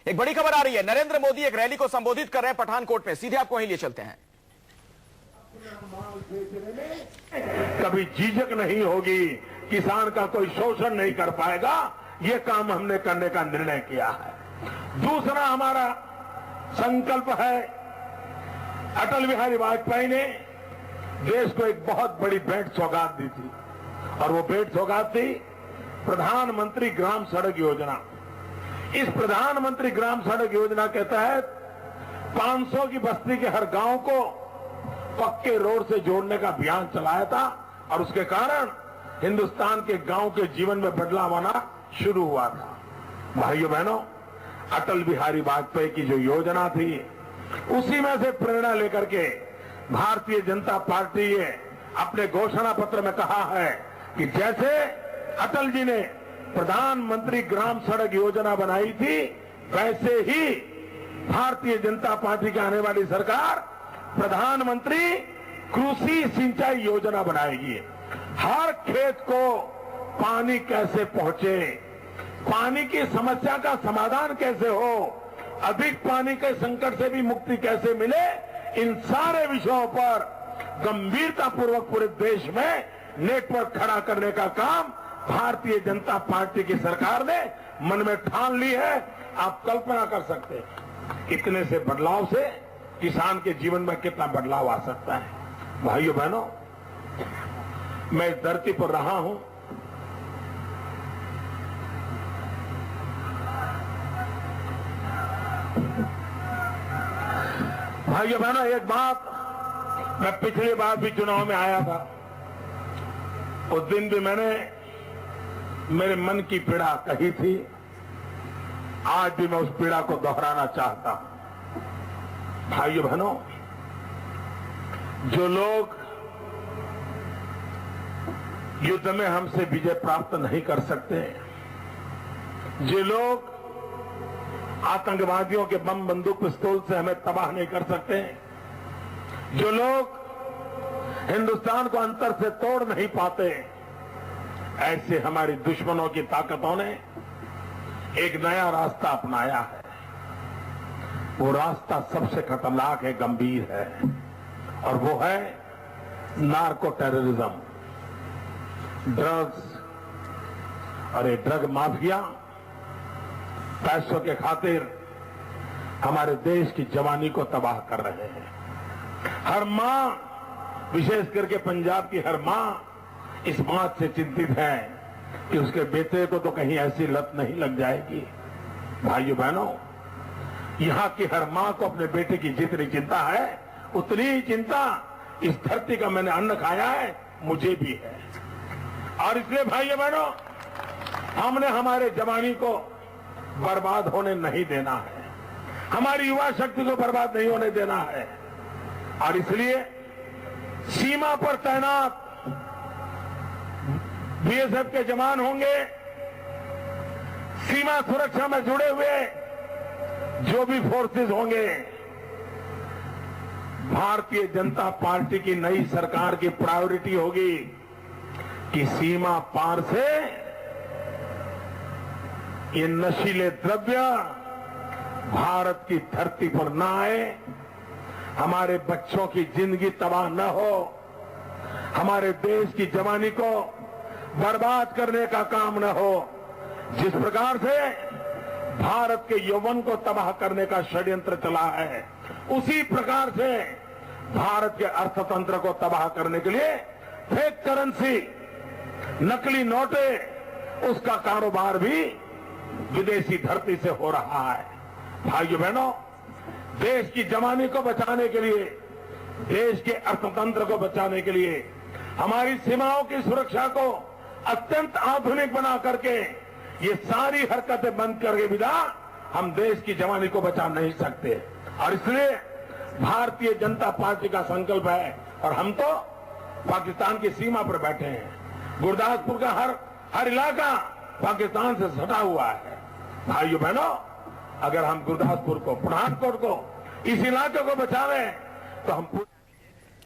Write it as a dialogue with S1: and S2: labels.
S1: एक बड़ी खबर आ रही है। नरेंद्र मोदी एक रैली को संबोधित कर रहे हैं पठानकोट में। सीधे आपको वहीं ले चलते हैं।
S2: कभी झिझक नहीं होगी, किसान का कोई शोषण नहीं कर पाएगा। ये काम हमने करने का निर्णय किया है। दूसरा हमारा संकल्प है, अटल बिहारी वाजपेयी ने देश को एक बहुत बड़ी भेंट सौगात दी थी और वो भेंट सौगात थी प्रधानमंत्री ग्राम सड़क योजना। इस प्रधानमंत्री ग्राम सड़क योजना के तहत 500 की बस्ती के हर गांव को पक्के रोड से जोड़ने का अभियान चलाया था और उसके कारण हिंदुस्तान के गांव के जीवन में बदलाव आना शुरू हुआ था। भाइयों बहनों, अटल बिहारी वाजपेयी की जो योजना थी उसी में से प्रेरणा लेकर के भारतीय जनता पार्टी ने अपने घोषणा पत्र में कहा है कि जैसे अटल जी ने प्रधानमंत्री ग्राम सड़क योजना बनाई थी, वैसे ही भारतीय जनता पार्टी की आने वाली सरकार प्रधानमंत्री कृषि सिंचाई योजना बनाएगी। हर खेत को पानी कैसे पहुंचे, पानी की समस्या का समाधान कैसे हो, अधिक पानी के संकट से भी मुक्ति कैसे मिले, इन सारे विषयों पर गंभीरतापूर्वक पूरे देश में नेटवर्क खड़ा करने का काम भारतीय जनता पार्टी की सरकार ने मन में ठान ली है। आप कल्पना कर सकते हैं इतने से बदलाव से किसान के जीवन में कितना बदलाव आ सकता है। भाइयों बहनों, मैं इस धरती पर रहा हूं, भाइयों बहनों, एक बात, मैं पिछली बार भी चुनाव में आया था, उस दिन भी मैंने मेरे मन की पीड़ा कही थी। आज भी मैं उस पीड़ा को दोहराना चाहता हूं। भाइयों बहनों, जो लोग युद्ध में हमसे विजय प्राप्त नहीं कर सकते, जो लोग आतंकवादियों के बम बंदूक पिस्तौल से हमें तबाह नहीं कर सकते, जो लोग हिंदुस्तान को अंतर से तोड़ नहीं पाते, ऐसे हमारी दुश्मनों की ताकतों ने एक नया रास्ता अपनाया है। वो रास्ता सबसे खतरनाक है, गंभीर है, और वो है नार्को टेररिज्म, ड्रग्स। और ये ड्रग माफिया पैसों के खातिर हमारे देश की जवानी को तबाह कर रहे हैं। हर मां, विशेष करके पंजाब की हर मां इस बात से चिंतित है कि उसके बेटे को तो कहीं ऐसी लत नहीं लग जाएगी। भाइयों बहनों, यहां की हर मां को अपने बेटे की जितनी चिंता है, उतनी ही चिंता इस धरती का मैंने अन्न खाया है, मुझे भी है। और इसलिए भाइयों बहनों, हमने हमारे जवानी को बर्बाद होने नहीं देना है, हमारी युवा शक्ति को बर्बाद नहीं होने देना है। और इसलिए सीमा पर तैनात बीएसएफ के जवान होंगे, सीमा सुरक्षा में जुड़े हुए जो भी फोर्सेस होंगे, भारतीय जनता पार्टी की नई सरकार की प्रायोरिटी होगी कि सीमा पार से ये नशीले द्रव्य भारत की धरती पर न आए, हमारे बच्चों की जिंदगी तबाह न हो, हमारे देश की जवानी को बर्बाद करने का काम न हो। जिस प्रकार से भारत के यौवन को तबाह करने का षड्यंत्र चला है, उसी प्रकार से भारत के अर्थतंत्र को तबाह करने के लिए फेक करेंसी, नकली नोटे, उसका कारोबार भी विदेशी धरती से हो रहा है। भाइयों बहनों, देश की जवानी को बचाने के लिए, देश के अर्थतंत्र को बचाने के लिए, हमारी सीमाओं की सुरक्षा को अत्यंत आधुनिक बना करके ये सारी हरकतें बंद करके बिना हम देश की जवानी को बचा नहीं सकते। और इसलिए भारतीय जनता पार्टी का संकल्प है, और हम तो पाकिस्तान की सीमा पर बैठे हैं। गुरदासपुर का हर इलाका पाकिस्तान से सटा हुआ है। भाइयों बहनों, अगर हम गुरदासपुर को, पठानकोट को, इस इलाके को बचावें तो हम